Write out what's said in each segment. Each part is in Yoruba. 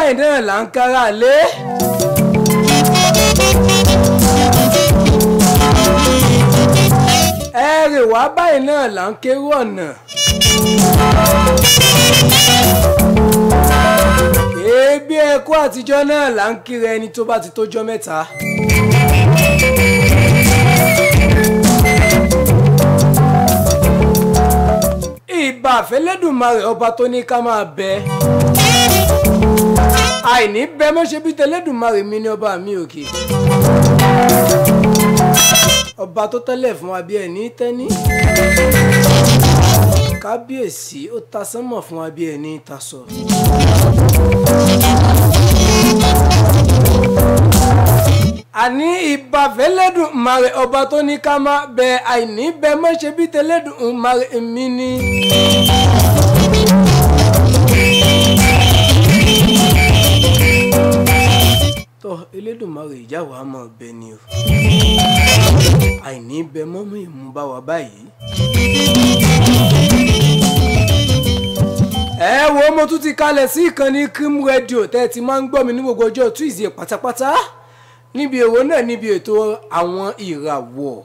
báyìí náà là ń kára lé. Ẹ̀rẹ̀ wá báyìí náà là ń kérú ọ̀nà. Ebi ẹ̀kọ́ àtijọ́ náà là ń kiri ẹni tó bá ti tójọ́ mẹ́ta. Ìbà f'Ẹlẹ́dùmarè ọba tó ní ká máa bẹ. Àìní bẹ mọ́ ṣe bí t'Ẹlẹ́dùmarè mi ní ọba mi òkè. Ọba tó tẹ́lẹ̀ fún wa bí ẹni tẹ́ní. Kábíyèsí ó ta sánmọ̀ fún wa bí ẹni tasọ. Àní ìbà f'Ẹlẹ́dùmarè ọba tó ní ká máa bẹ àìní bẹ mọ́ ṣe bí t'Ẹlẹ́dùmarè mi ní. Tọ́ Elédùmarè ìjà wa máa bẹ ni o. Àìní bẹ mọ́mú ìmú bá wa báyìí. Ẹ wo mo tún ti kalẹ̀ sí ìkànnì Cream Radio tẹ́ ti máa ń gbọ́ mi ní gbogbo ọjọ́ Tuesday pátápátá. Níbi èwo náà níbi ètò àwọn ìràwọ̀.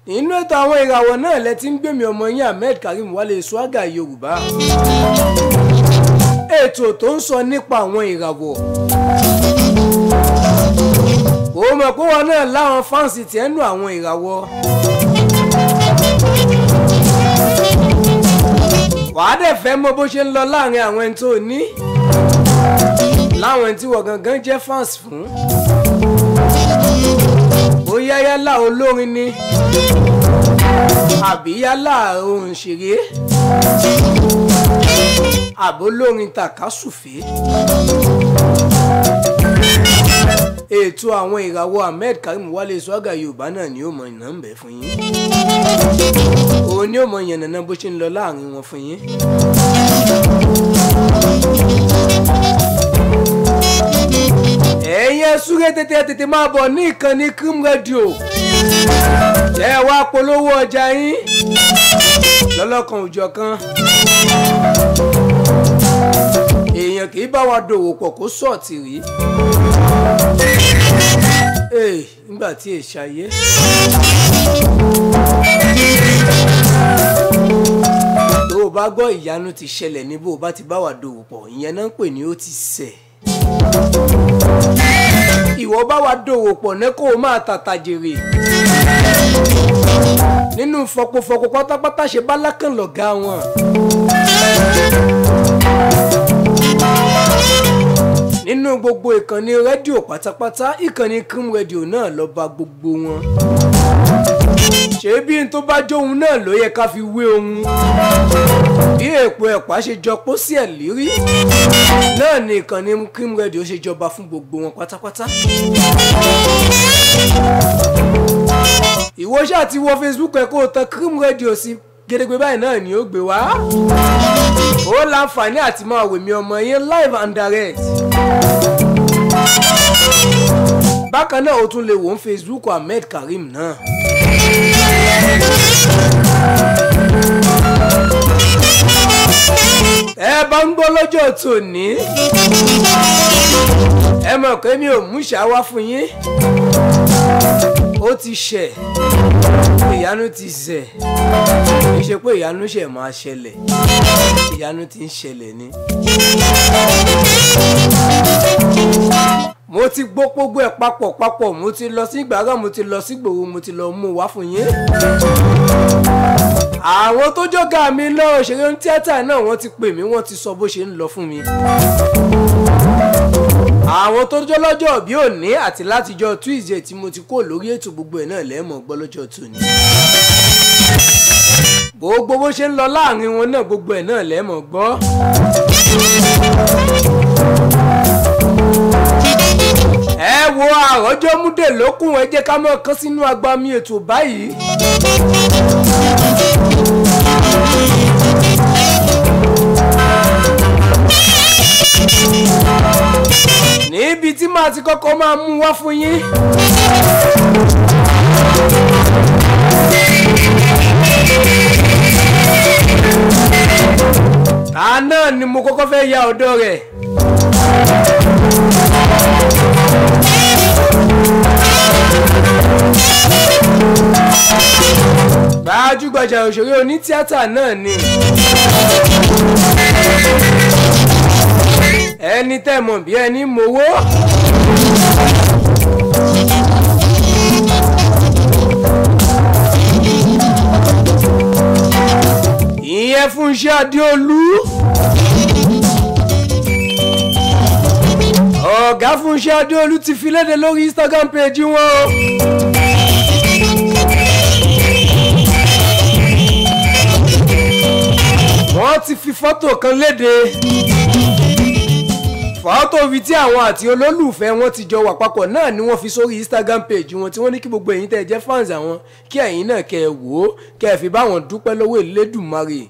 Nínú ètò àwọn ìràwọ̀ náà lẹ ti ń gbé mi ọmọ yín Ahmed Karim Wálé Swagger Yorùbá. Ètò tó ń sọ nípa àwọn ìràwọ̀. Ó mọ̀ pé wọn náà láwọn fáǹsì tí ẹnu àwọn ìràwọ̀. Wàá dẹ̀ fẹ́ mọ̀ bó ṣe ń lọ láàrin àwọn ẹni tó ní. Láwọn ẹni tí wọ́n gangan jẹ́ fans fún. Bóyá yálà olórin ni. Àbí yálà òǹṣèré. Àbólórin tàkásùfé. Ètò àwọn ìràwọ̀ Ahmed Karim Wálé Swagger Yorùbá náà ni ó mọ ìná ń bẹ fún yín. Òun ni ó mọ yànnàná bó ṣe ń lọ láàrin wọn fún yín. Ẹ̀yin súré tètè máa bọ̀ ní ìkànnì Cream Radio. Jẹ́ wá polówó ọjà yín lọ́lọ́kan òjọ̀kan. Èèyàn kì í bá wa dòwò pọ̀ kó sọ̀tì rí. Nígbà tí èṣàyé. Tó o bá gbọ́ ìyanu ti ṣẹlẹ̀ ní bó o bá ti bá wa dòwò pọ̀, ìyẹn náà ń pè ní ó ti ṣẹ̀. Ìwọ bá wa dòwò pọ̀ ní kó o máa tàtà jèrè. Nínú fọpọfọpọ pátápátá ṣe bá lákàn lọ̀gá wọn. Nínú gbogbo ìkànnì rédíò pátápátá, ìkànnì Cream Radio náà ló bá gbogbo wọn. Ṣé bí n tó bá jóhun náà ló yẹ ká fi wé ohun. Bí èpo ẹ̀pà ṣe jọ pọ̀ sí ẹ̀ lérí, náà ni ìkànnì Cream Radio ṣe jọba fún gbogbo wọn pátápátá. Ìwọ ṣáà ti wọ Facebook ẹ kó o tẹ Cream Radio sí gẹ́gẹ́ báyìí náà ni ó gbé wá. Ó láǹfààní àti máa wò mí ọmọ yẹn live and direct. Bákan náà o tún lè wò ó Facebook Ahmed Karim náà. Ẹ bá ń gbọ́ lọ́jọ́ tòní. Ẹ mọ̀ pé mi ò mú ṣàwá fún yín. Ó ti ṣẹ̀. Ìyanu ti ṣẹ̀. Kì í ṣe pé ìyanu ṣẹ̀ máa ṣẹlẹ̀. Ìyanu ti ń ṣẹlẹ̀ ni. Mo ti gbọ́ gbogbo ẹ̀ papọ̀. Mo ti lọ sí Ìgbàrà, mo ti lọ sí Ìgbòho, mo ti lọ mú wá fún yín. Àwọn tó jọ́gà mi lọ òṣèré tíátà náà wọ́n ti pè mí, wọ́n ti sọ bó ṣe ń lọ fún mi. Àwọn tó jọ́ lọ́jọ́ bí òní àti látijọ́ Tuesday tí mo ti kó lórí ètò gbogbo ẹ̀ náà lẹ́mọ̀ gbọ́ lọ́jọ́ tòní. Gbogbo bó ṣe ń lọ láàrin wọn náà gbogbo ẹ̀ náà lẹ́mọ̀ gbọ́. Ẹ wo àròjọ múdè lókun, ẹ jẹ́ ká mọ̀ kán sínú agbami ètò báyìí. Níbi tí màá ti kọ́kọ́ máa mú wá fún yín. ni mo kọ́kọ́ fẹ́ ya ọ̀dọ̀ rẹ̀. Gbajúgbajà òṣèré onítíátà náà ni ẹni tẹ́ mọ̀ bí ẹni mowó. Ìyẹn Fúnṣẹ́ Adéolú. Ọ̀gá Fúnṣẹ́ Adéolú ti fi léde lórí Instagram page wọn o. Wọ́n ti fi fọ́tò kan léde. Fọ́tò fi tí àwọn àti olólùfẹ́ wọn ti jọ wà papọ̀ náà ni wọ́n fi sórí Instagram page wọn tí wọ́n ní kí gbogbo ẹ̀yin tẹ́ jẹ́ fans àwọn kí ẹ̀yin náà kẹ́ ẹ wò ó kẹ́ ẹ fi bá wọn dúpẹ́ lọ́wọ́ Elédùmarè.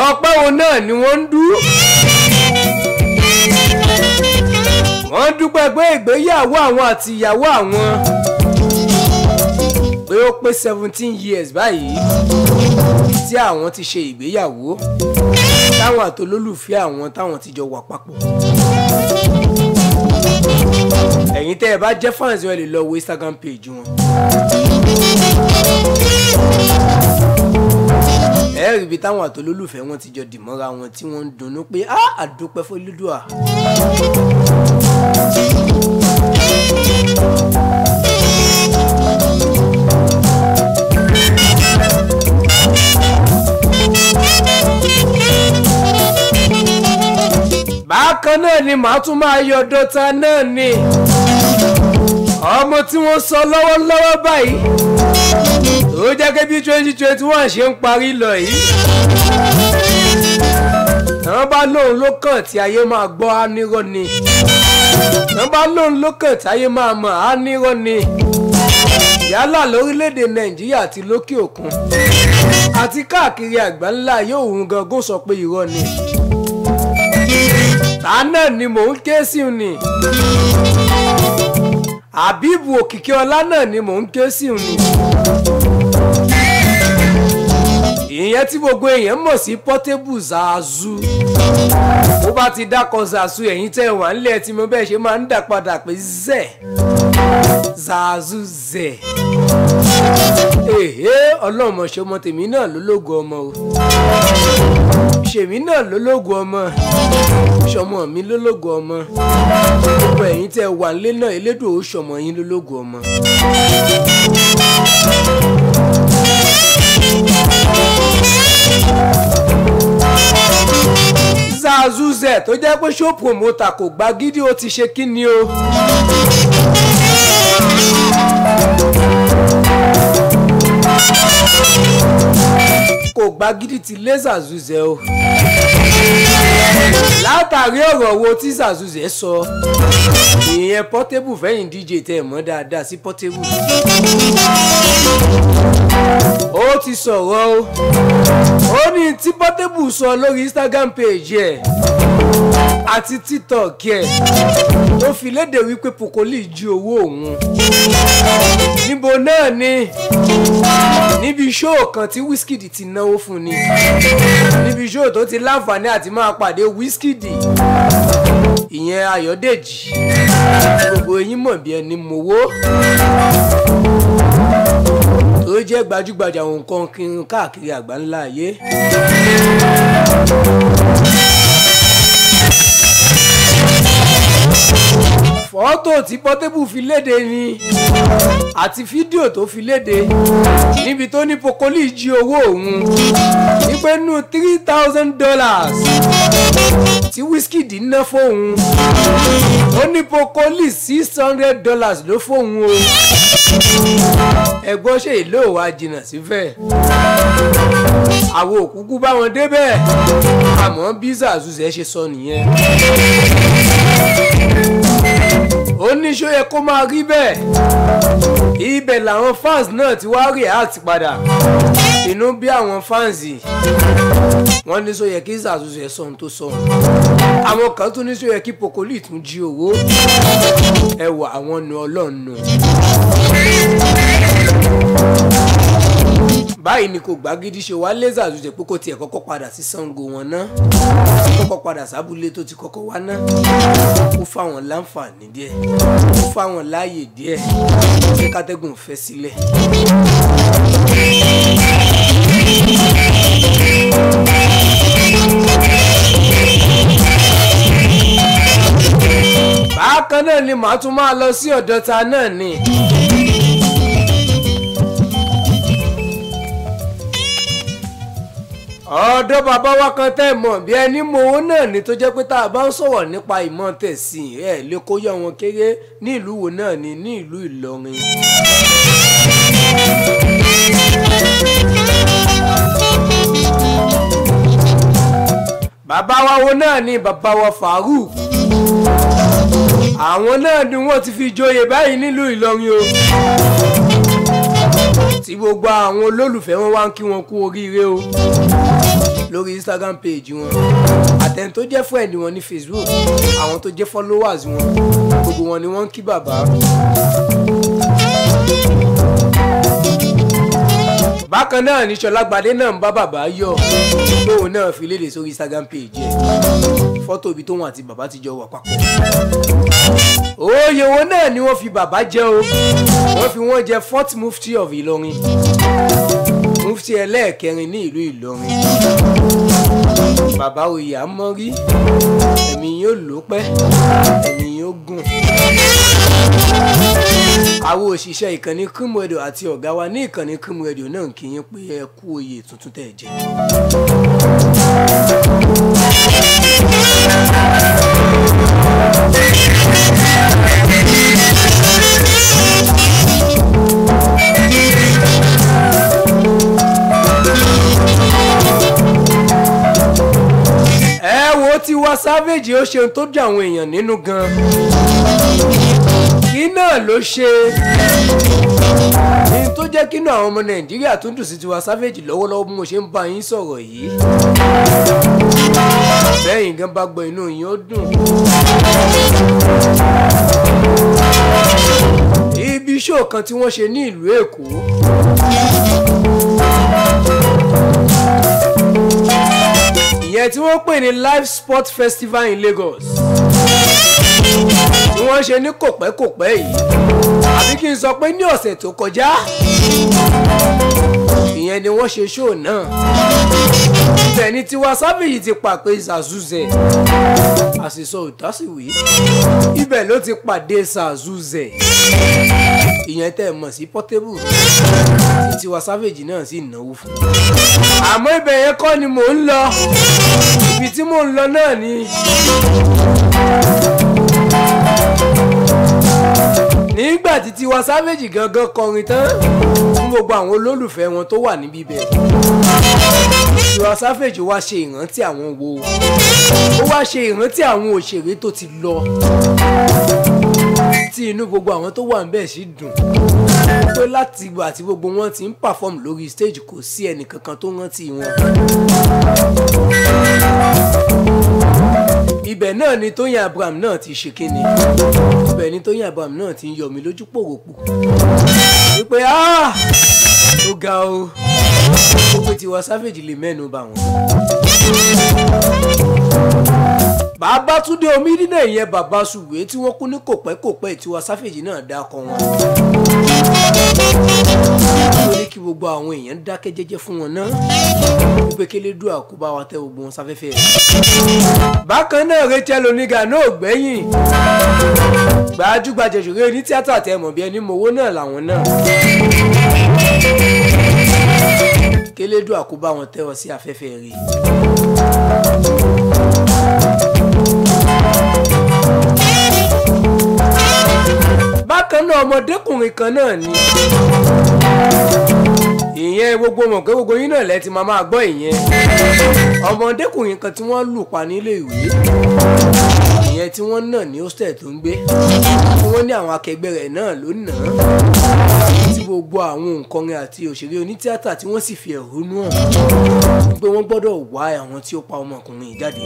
Ọpẹ́ wọn náà ni wọ́n ń dú. Wọ́n dúpẹ́ pé ìgbéyàwó àwọn àti ìyàwó àwọn pé ó pé 17 years báyìí tí àwọn ti ṣe ìgbéyàwó táwọn àtolólùfẹ́ àwọn táwọn ti jọ wà papọ̀. Ẹ̀yin tẹ́ ẹ bá jẹ́ fans wọn lè lọ wo Instagram page wọn. Ẹ rí ibi táwọn àtolólùfẹ́ wọn ti jọ dìmọ́ra wọn tí wọ́n ń dunnú pé àdúpẹ́ fún Olúdùà. Bákan náà ni màá tún máa yọ dọ́ta náà ni ọmọ tí wọ́n sọ lọ́wọ́lọ́wọ́ báyìí ó jẹ́ pé bí 2021 ṣe ń parí lọ yìí wọ́n bá lóun ló kàn tí ayé máa gbọ́ á nírọ́ ni wọ́n bá lóun ló kàn tí ayé máa mọ̀ á nírọ́ ni yálà lórílẹ̀‐èdè Nàìjíríà àti lókè òkun àti káàkiri àgbáńlá yóò hùn gangan sọ pé irọ́ ni. Ta náà ni mò ń ké sí ni Àbíbù Òkìkíọlá náà ni mò ń ké sí ni. Ìyẹn tí gbogbo èèyàn mọ̀ sí Portable Zazu. Bó bá ti dákọ̀ Zazu ẹ̀yin tẹ́ wà nílẹ̀ tí mo bẹ́ẹ̀ ṣe máa ń dà padà pé zẹ̀ Zazu zẹ̀. Ọlọ́mọ ṣọmọ tèmi náà lólógo ọmọ o. Ṣèmi náà lólógo ọmọ. Ṣọmọ mi lólógo ọmọ. Gbogbo ẹ̀yin tẹ́ wà nílé náà Elédùà ó ṣọmọ yín lólógo ọmọ. Zazu zẹ̀ tó jẹ́ pé show promoter kò gba gidi ó ti ṣe kí ni o. Kò gba gidi ti lé Zazu zẹ̀ o. Látàrí ọ̀rọ̀ wo tí Zazu zẹ̀ sọ ìyẹn Portable fẹ́yìn DJ tẹ́ mọ̀ dáadáa sí Portable. Ó ti sọ̀rọ̀ o. Ó ní tí Portable sọ lórí Instagram page ẹ̀ àti TikTok ẹ̀ tó fi léde wípé Pokoli jí owó òun. Níbo náà ni níbi show kan tí Wizkid ti náwó fún ni. Níbi show tó ti láǹfààní àti máa pàdé Wizkid ìyẹn Ayọ̀dèjì. Gbogbo yín mọ̀ bí ẹni mowó. Tó jẹ́ gbajúgbajà nǹkan kiri káàkiri àgbáńlá ayé. Fọ́tò tí Portable fi léde ni àti fídíò tó fi léde níbi tó ní Pokoli jí owó òun nípe nú $3,000 tí Wizkid ná fóun. Ó ní Pokoli $600 ló fóun o. Ẹ̀gbọ́n ṣe ìlò wa jìnnà sífẹ̀. Àwọn òkúkú bá wọn débẹ̀ àmọ́ bí Zazu zẹ̀ ṣe sọ nìyẹn. Ó ní ṣó yẹ kó máa rí bẹ́ẹ̀. Ibẹ̀ làwọn fans náà ti wá react padà. Inú bí àwọn fans wọ́n ní ṣó yẹ kí Zazu zẹ̀ sọ ohun tó sọ. Àwọn kan tún ní ṣó yẹ kí Pokoli tún jí owó. Ẹwà àwọn nu Ọlọ́run nù. Báyìí báyìí ni kò gbàgídí ṣe wá lé Zazuzẹ pé kò tiẹ̀ kọ́kọ́ padà sí Ṣàngó wọn ná kọ́kọ́ padà sábúlé tó ti kọ́kọ́ wá ná ó fáwọn láǹfààní díẹ̀ ó fáwọn láàyè díẹ̀ ṣé kátẹ́gùn fẹ́ sílẹ̀. bákan náà ni màá tún máa lọ sí ọ̀dọ̀ ta náà ni. ọ̀dọ̀ bàbá wa kan tẹ́ mọ̀ bí ẹni mọ owó náà ni tó jẹ́ pé tá a bá ń sọ̀rọ̀ nípa ìmọ̀ tẹ̀sìn ẹ̀ lè kó yọ wọn kéré ní ìlú wo náà ni ní ìlú Ìlọrin. bàbá wa wo náà ni bàbá wa Farouk àwọn náà ni wọ́n ti fi joyè báyìí nílùú Ìlọrin o tí gbogbo àwọn olólùfẹ́ wọn wá ń kí wọn kú oríire o lórí Instagram page wọn àtẹni tó jẹ́ friend wọn ní Facebook àwọn tó jẹ́ followers wọn gbogbo wọn ni wọ́n ń kí bàbá. bákan náà ní Ṣọlágbadé náà ń bá bàbá yọ̀ tóun náà fi léde sórí Instagram page ẹ̀ fọ́tò ibi tóun àti bàbá ti jọ wà papọ̀. oyè wọn náà ni wọ́n fi bàbá jẹ o wọ́n fi wọ́n jẹ 4th Mufti of Ìlọrin Mufti ẹlẹ́ẹ̀kẹrin ní ìlú Ìlọrin. bàbá oyè àmọ́rí ẹ̀mí yóò lò pẹ́ ẹ̀mí yóò gùn. àwọn òṣìṣẹ́ ìkànnì Cream Radio àti ọ̀gá wa ní ìkànnì Cream Radio náà ń kí yín pé ẹ kú oyè tuntun tẹ̀ jẹ. ẹ wo Tiwa Savage ó ṣeun tó jẹ́ àwọn èèyàn nínú gan. kí náà ló ṣe ní tó jẹ́ kí náà àwọn ọmọ Nàìjíríà tó ń dùn sí Tiwa Savage lọ́wọ́lọ́wọ́ bí mo ṣe ń bá yín sọ̀rọ̀ yìí. bẹ́yìn gan bá gbọ́ inú yín ó dùn. ibi show kan tí wọ́n ṣe ní ìlú Èkó. ìyẹn tí wọ́n pè ní Live Sport Festival in Lagos tí wọ́n ṣe ní kòpẹ́kòpẹ́ yìí àbí kí n sọ pé ní ọ̀sẹ̀ tó kọjá ìyẹn ni wọ́n ṣe show náà. ibẹ̀ ni Tiwa Savage ti pàpè Zazuzẹ àṣìṣọ òtásìwé ibẹ̀ ló ti pàdé Zazuzẹ ìyẹn tẹ́ mọ̀ sí Portable tí Tiwa Savage náà sì náwó fún. àmọ́ ibẹ̀ yẹn kọ́ ni mò ń lọ ibi tí mò ń lọ náà ni nígbà tí Tiwa Savage gangan kọrin tán fún gbogbo àwọn olólùfẹ́ wọn tó wà níbí bẹ́ẹ̀. Tiwa Savage wá ṣe ìrántí àwọn wo ó wá ṣe ìrántí àwọn òṣèré tó ti lọ tí inú gbogbo àwọn tó wà níbẹ̀ sì dùn pé láti ìgbà tí gbogbo wọn ti ń perform lórí stage kò sí ẹnì kankan tó rántí wọn. ibẹ̀ náà ni Tóyìn Abraham náà ti ṣe kíni ibẹ̀ ni Tóyìn Abraham náà ti ń yọ mí lójú pòròpò wípé ó ga o ó pé Tiwa Savage lè mẹ́nu bà wọ́n. Babátúndé Omídínà ìyẹn bàbá Sùwé tí wọ́n kú ní kòpẹ́kòpẹ́ Tiwa Savage náà dákọ̀ wọn. ó ní kí gbogbo àwọn èèyàn dákẹ́ jẹ́jẹ́ fún wọn náà wípé kélédùà kó bá wa tẹ gbogbo wọn sáfẹ́fẹ́ rẹ̀. bákan náà Rachel Oníga náà gbẹ́yìn gbajúgbajà òṣèré ní tíátà tẹ mọ̀ bí ẹni mowó náà làwọn náà. kélédùà kó bá wọn tẹ ọ sí afẹ́fẹ́ rẹ̀. bákan náà ọmọdékùnrin kan náà ni ìyẹn gbogbo mọ̀ pé gbogbo yín náà lẹ́ ti máa gbọ́ ìyẹn ọmọdékùnrin kan tí wọ́n lù pa nílé ìwé ìyẹn tí wọ́n náà ní hostel tó ń gbé tí wọ́n ní àwọn akẹgbẹ́ rẹ̀ náà ló nà án tí gbogbo àwọn òǹkọrin àti òṣèré onítíátà tí wọ́n sì fi ẹ̀hónú hàn pé wọ́n gbọ́dọ̀ wá àwọn tí ó pa ọmọkùnrin jáde.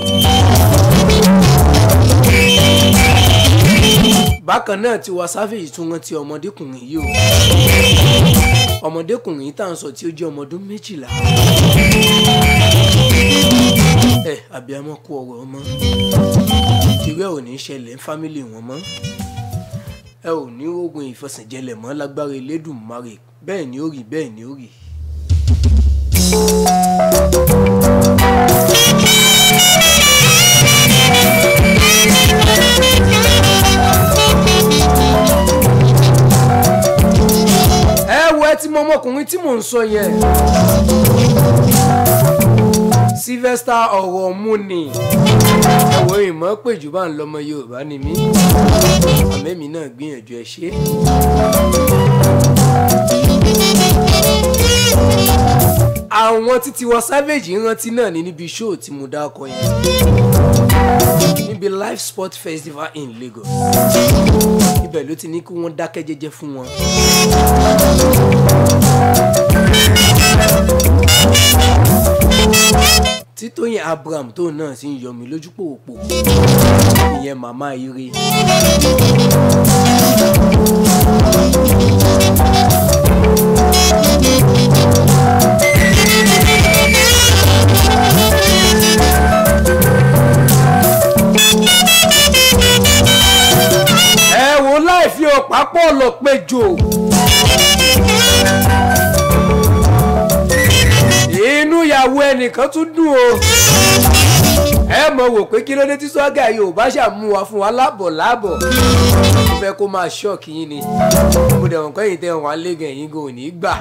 bákan náà Tiwa Savage tún rántí ọmọdékùnrin yìí o ọmọdékùnrin tá à ń sọ tí ó jẹ́ ọmọ ọdún 12. Àbíamọ kú ọ̀rọ̀ ọmọ irú ẹ̀ ò ní ṣẹlẹ̀ ń fámílì wọn mọ́, ẹ ò ní ogun ìfọsẹ̀jẹlẹ̀ mọ́ lágbára Elédùmarè. Bẹ́ẹ̀ ni ó rí, bẹ́ẹ̀ ni ó rí. Ẹ tí mo ọmọkùnrin tí mò ń sọ yẹn Sylvester ọ̀rọ̀ mú ni ẹ̀wọ̀ ìmọ̀ pé jù bá ń lọ́mọ Yorùbá ni mí, àmẹ́mí náà gbìyànjú ẹ ṣe. Àwọn títí wọ Savage rántí náà ní níbi show tí mo dákọ yẹn níbi Live Sport Festival in Lagos. Ibẹ̀ ló ti ní kí wọ́n dákẹ́ jẹ́jẹ́ fún wọn. Títóyìn Abraham tó náà sì ń yọ mí lójú pòpò ìyẹn màmá ire. Ẹ wo láì fi ọ̀pá pọ̀ lọ péjò. Inú ìyàwó ẹnìkan tún dùn o. Ẹ mọ̀ wò pé kí ló dé tí Swagger Yorùbá ṣàmú wa fún wa lábọ̀ lábọ̀. Mo fẹ́ kó máa ṣọ́ọ̀kì yín ni. Mo dẹ̀ wọ̀n kẹ́yìn tẹ́ wọn alégàn yín gan ò ní gbà.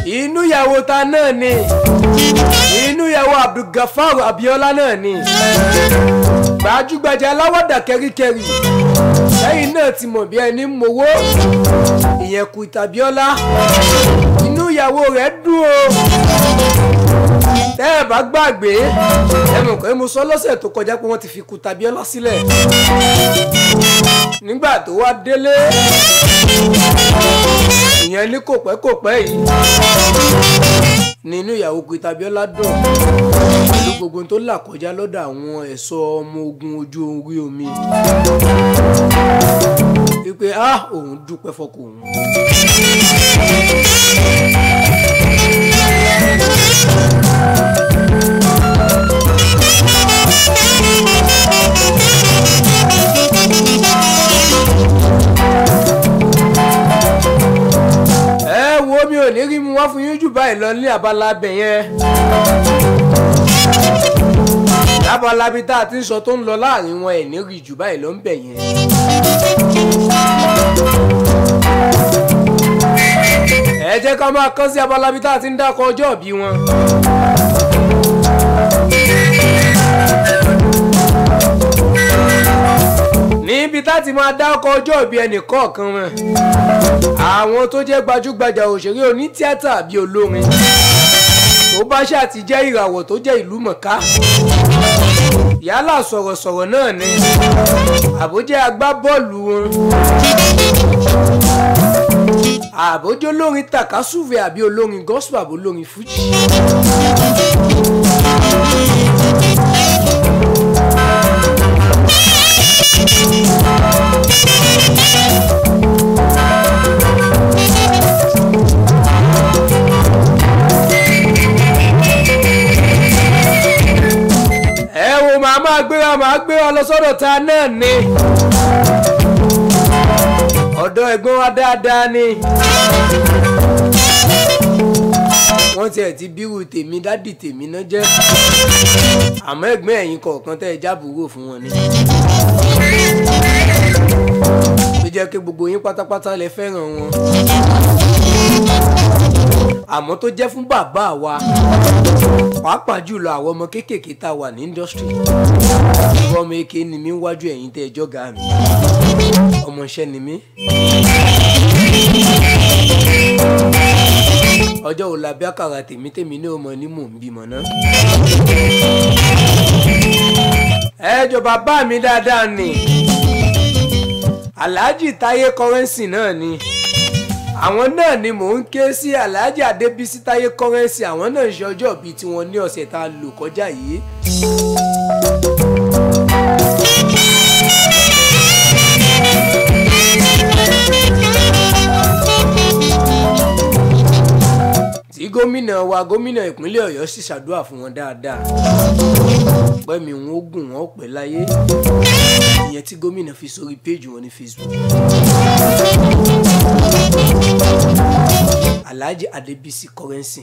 Inú ìyàwó ta náà ni. Inú ìyàwó Abdulgafar Abiola náà ni. Gbajúgbajà aláwàdà kẹ́ríkẹ́rí. Lẹ́yìn náà ti mọ̀ bí ẹni mowó. Ìyẹn Queen Abiola. Inú ìyàwó rẹ̀ dùn o. Tẹ́ ẹ bá gbàgbé, ẹ mọ̀ pé mo sọ lọ́sẹ̀ tó kọjá pé wọ́n ti fi Queen Abiola sílẹ̀. Nígbà tó wá délé, ìyẹn ní kò pẹ́ yìí, nínú ìyàwó Queen Abiola dùn pẹ̀lú gbogbo tó là kọjá lọ́dọ̀ àwọn ẹ̀ṣọ́ ọmọ ogun ojú orí omi. Wípé òun dúpẹ́ fọ́kọ òun. Mi ò ní rí mu wá fún yín jù báyìí lọ ní abala abẹ yẹn. Abala bí tá a ti ń sọ tó ń lọ láàrin wọn ẹ̀ ní rí jù báyìí lọ ń bẹ̀ yẹn. Ẹ jẹ́ ká máa kán sí abala bí tá a ti ń dákọ̀ ọjọ́ ìbí wọn. Níbi tá ti máa dákọ̀ ọjọ́ ìbí ẹnì kọ̀ọ̀kan wọn. Àwọn tó jẹ́ gbajúgbajà òṣèré onítíátà bíi olórin tó bá ṣáà ti jẹ́ ìràwọ̀ tó jẹ́ ìlú mọ̀ká. Yálà sọ̀rọ̀sọ̀rọ̀ náà ni àbójẹ́ agbábọ́ọ̀lù wọn, àbójẹ́ olórin tàkásùfè àbí olórin gospel àbí olórin fújì. Ẹ wo màá gbéra lọ sọ́dọ̀ ta náà ni ọ̀dọ̀ ẹ̀gbọ́n wa dáadáa ni. Wọ́n tiẹ̀ ti bírù tèmi dádì tèmi náà jẹ́, àmọ́ ẹ̀gbọ́n ẹ̀yìn kọ̀ọ̀kan tẹ́ ẹ jábùrò fún wọn ni. Ó jẹ́ kí gbogbo yín pátápátá lẹ fẹ́ràn wọn, àmọ́ tó jẹ́ fún bàbá wa pàápàá jùlọ àwọn ọmọ kéékèèké tá a wà ní industry. Ọmọ èké ni mí wájú ẹ̀yin tẹ́ ẹ jọ́gà mi, ọmọ iṣẹ́ ni mí. Ọjọ́ wo la bí àkàrà tèmi ní ọmọ ní mò ń bímọ náà. Ẹ jọ bàbá mi dáadáa ni Alhaji Táyé Currency náà ni. Àwọn náà ni mò ń ké sí Alhaji Adébísí Táyé Currency. Àwọn náà ṣe ọjọ́ bíi tiwọn ní ọ̀sẹ̀ tá a lò kọjá yìí. gómìnà wa gómìnà ìpínlẹ̀ Ọ̀yọ́ sì ṣàdúrà fún wọn dáadáa pẹ́mi wọn ó gùn wọn ó pẹ́ láyé ìyẹn tí gómìnà fi sórí péjì wọn ní Facebook. Alhaji Adebisi Currency.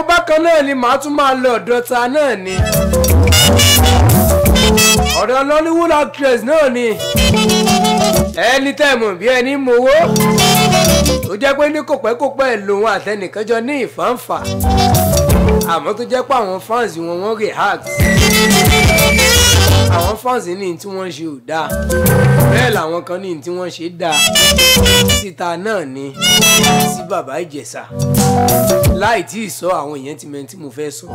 Bákan náà ni màá tún máa lọ ọ̀dọ̀ ta náà ni ọ̀dọ̀ Nollywood actress náà ni ẹni tẹ̀mọ̀ bí ẹni mowó tó jẹ́ pé ní kòpẹ́kòpẹ́ lòun àtẹnìkan jọ ní ìfàǹfà àmọ́ tó jẹ́ pé àwọn fans wọ́n react àwọn fans ní tí wọ́n ṣe ò dáa bẹ́ẹ̀ làwọn kan ní tí wọ́n ṣe dáa síta náà ni sí Bàbá Ìjẹ̀ṣà láì tí ì sọ àwọn èèyàn ti mẹ́rin tí mo fẹ́ sọ.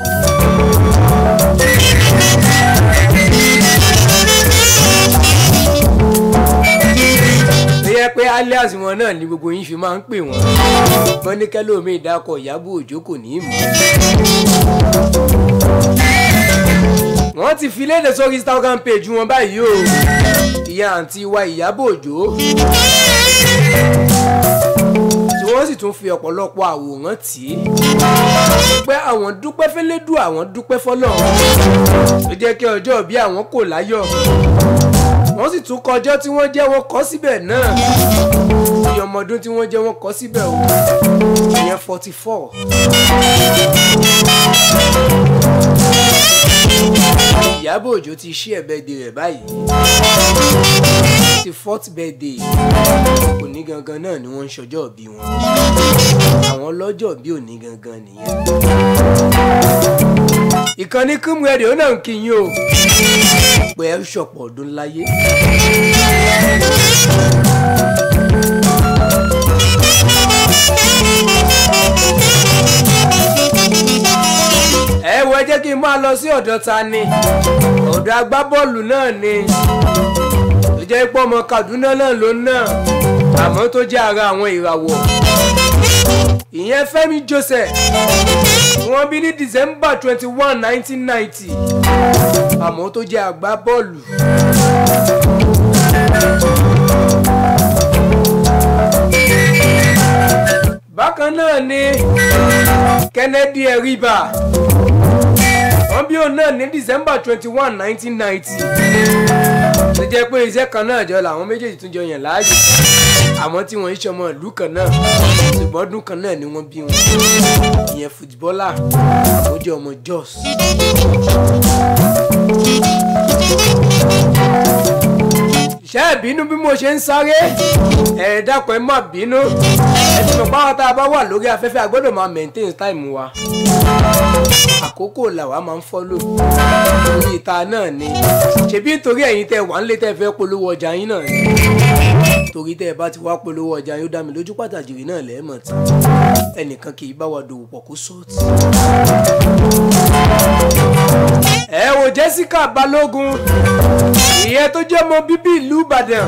Pé alias wọn náà ni gbogbo yín fi máa ń pè wọ́n wọ́n ní kẹ́lómi ìdákọ̀ Ìyábọ̀ Òjó kò ní í mọ̀. Wọ́n ti fi léde sórí Instagram page wọn báyìí o ìyá àǹtí wa Ìyábọ̀ Òjó tí wọ́n sì tún fi ọ̀pọ̀lọpọ̀ àwòrán tì í pé àwọn dúpẹ́ fẹ́lẹ́dùn àwọn dúpẹ́ fọ́lọ́run tó jẹ́ kí ọjọ́ bí àwọn kò láyọ̀ wọ́n sì tún kọjọ́ tí wọ́n jẹ́ wọ́n kọ́ síbẹ̀ náà iye ọmọdún tí wọ́n jẹ́ wọ́n kọ́ síbẹ̀ o ìyẹn 44. Ìyábọ̀ Òjó ti ṣí birthday rẹ̀ báyìí 44th birthday òní gangan náà ni wọ́n ń ṣọjọ́ bí wọn àwọn ọlọ́jọ́ bí òní gangan nìyẹn. Ìkànnì Kum Radio náà ń kí yín o pé ẹ ṣọ̀pọ̀ ọdún láyé. Ẹ wo ẹ jẹ́ kí n máa lọ sí ọ̀dọ̀ ta ni ọ̀dọ̀ agbábọ́ọ̀lù náà ni tó jẹ́ pé ọmọ Kaduna náà ló náà àmọ́ tó jẹ́ ara àwọn ìràwọ̀ ìyẹn Fẹ́mi Joseph wọ́n bí ní December 21, 1990 àmọ́ tó jẹ́ agbábọ́ọ̀lù. Bákan náà ni Kennedy Eriba wọ́n bí òun náà ní December 21, 1990 tó jẹ́ pé iṣẹ́ kan náà jọ làwọn méjèèjì tún jọ yàn láàyè àmọ́ tí wọ́n ń ṣọmọ ìlú kan náà ṣùgbọ́n ọdún kan náà ni wọ́n bí wọn ìyẹn fútbọ́là ó jẹ́ ọmọ Jos. Ṣé ẹ bínú bí mo ṣe ń sáré ẹ dákun ẹ má bínú ẹ ti mọ̀ páwọn tá a bá wà lórí afẹ́fẹ́ a gbọ́dọ̀ máa maintain time wa àkókò làwa máa ń fọ́lò orí ìta náà ni ṣebí nítorí ẹ̀yin tẹ́ wà nílé tẹ́ fẹ́ polówó ọjà yín náà ni torí tẹ́ ẹ bá ti wá polówó ọjà yín ó dá mi lójú pàtàkì rí náà lẹ́ẹ̀mọ̀ tí ẹnìkan kì í bá wa dòwò pọ̀ kó sọ́ọ̀tì. Ẹ wo Jessica Balógun ìyẹn tó jẹ́ ọmọ bíbí ìlú Ìbàdàn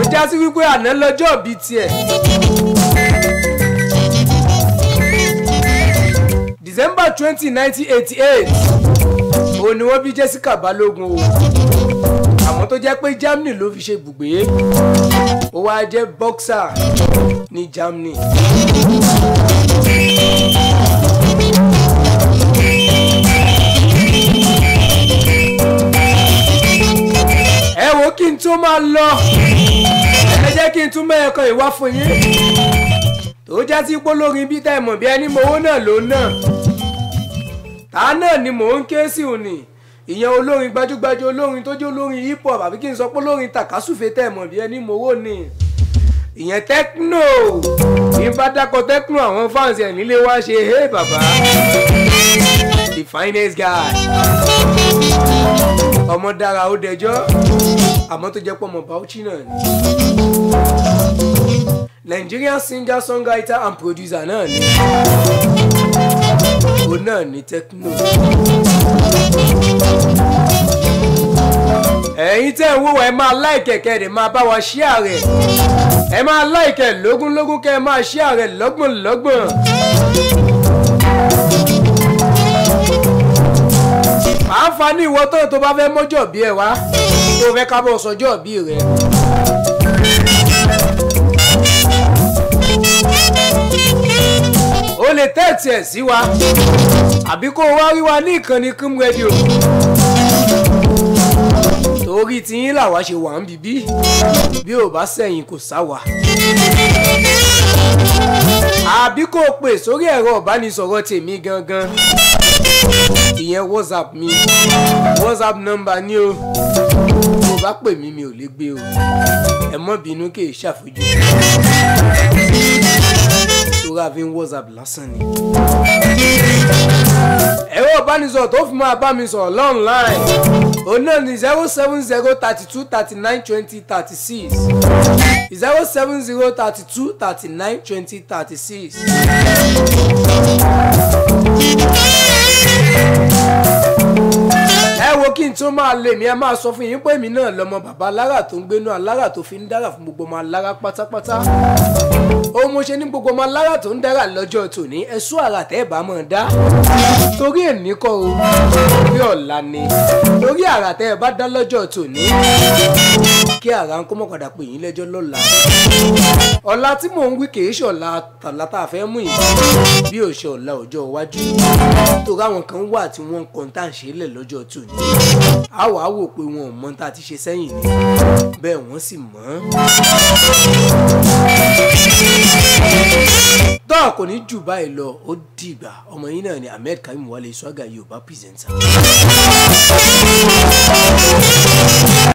ó já sí wípé àná lọ́jọ́ bíi tiẹ̀ December 20, 1988 òun ni wọ́n bí Jessica Balógun o àmọ́ tó jẹ́ pé Germany ló fi ṣe ibùgbé ó wá jẹ́ boxer ní Germany. Ẹ wo kí n tó máa lọ ẹ jẹ́ kí n tún mẹ́ẹ̀kan ìwá fún yín tó já sí polórin bí tá ẹ mọ̀ bí ẹni mowó náà ló náà ta náà ni mò ń ké sí òní ìyẹn olórin gbajúgbajú olórin tó jẹ́ olórin hip hop àbí kí n sọ pé olórin tàkásùfé tẹ́ ẹ mọ̀ bí ẹni mowó ni ìyẹn Tekno ìbádàkọ Tekno àwọn fans ẹ̀ nílé wá ṣe hey bàbá the finest guy ọmọ dára ó dẹjọ́ àmọ́ tó jẹ́ pọ̀ mọ́ Bauchi náà ni Nigerian singer songwriter and producer náà ni òun náà ni Tekno. Ẹ̀yin tẹ́ ń wò ẹ máa like kẹ́ ẹ máa bá wa share rẹ̀ ẹ máa like lógúnlógún kẹ́ ẹ máa share rẹ̀ lọ́gbọ̀nlọ́gbọ̀n àǹfààní ìwọ tó bá fẹ́ mọ́jọ́ bí ẹ wá tó fẹ́ kábọ̀ sọjọ́ bí rẹ. o lè tẹ́ẹ̀tì ẹ̀ sí wa àbí kó o wá rí wa ní ìkànnì Kim Radio torí tiyín làwa ṣe wà ń bíbí bí ò bá sẹ́yìn kò sáwà. àbí kó o pè sórí ẹ̀rọ ìbánisọ̀rọ̀ tèmi gangan ìyẹn WhatsApp mi WhatsApp number ni o tó bá pè mí mi ò lè gbé o ẹ mọ́ bínú kí n ṣàfojú torí àfi WhatsApp lásán ni. ẹ̀rọ ìbánisọ̀rọ̀ tó fi máa bá mi sọ̀rọ̀ lọ́nláìn òun náà ni 07032392036 07032392036. ẹ wo kí n tó máa lè mí ẹ máa sọ fún yín pé èmi náà lọmọ bàbá alára tó ń gbénú alára tó fi ń dára fún gbogbo ọmọ alára pátápátá. ohun mo ṣe ní gbogbo ọmọ alára tó ń dára lọ́jọ́ tòní ẹ̀sùn àrà tẹ́ ẹ̀ bá mọ̀ dá torí èní kọ́ o torí ọ̀la ni torí àrà tẹ́ ẹ bá dá lọ́jọ́ tòní kí àrà ń kó mọ̀ padà pè yín lẹ́jọ́ lọ́la. ọ̀la tí mò ń wí kì í ṣe ọ̀la tàlá tá a fẹ́ mú yìí bí ò ṣe ọ̀la ọjọ́ iwájú torí àwọn kan wà tí wọ́n ń kọ́ tá à ń ṣe lẹ̀ lọ́jọ́ tòní a wàá wò pé wọn ò mọ tá a ti ṣe sẹ́yìn ni bẹ́ẹ̀ wọ́n sì mọ̀. tọ́ kò ní jù báyìí lọ ó dìgbà ọmọ yín náà ni Ahmed Karim Wale Swaga Yorùbá pírẹsẹ̀ntà.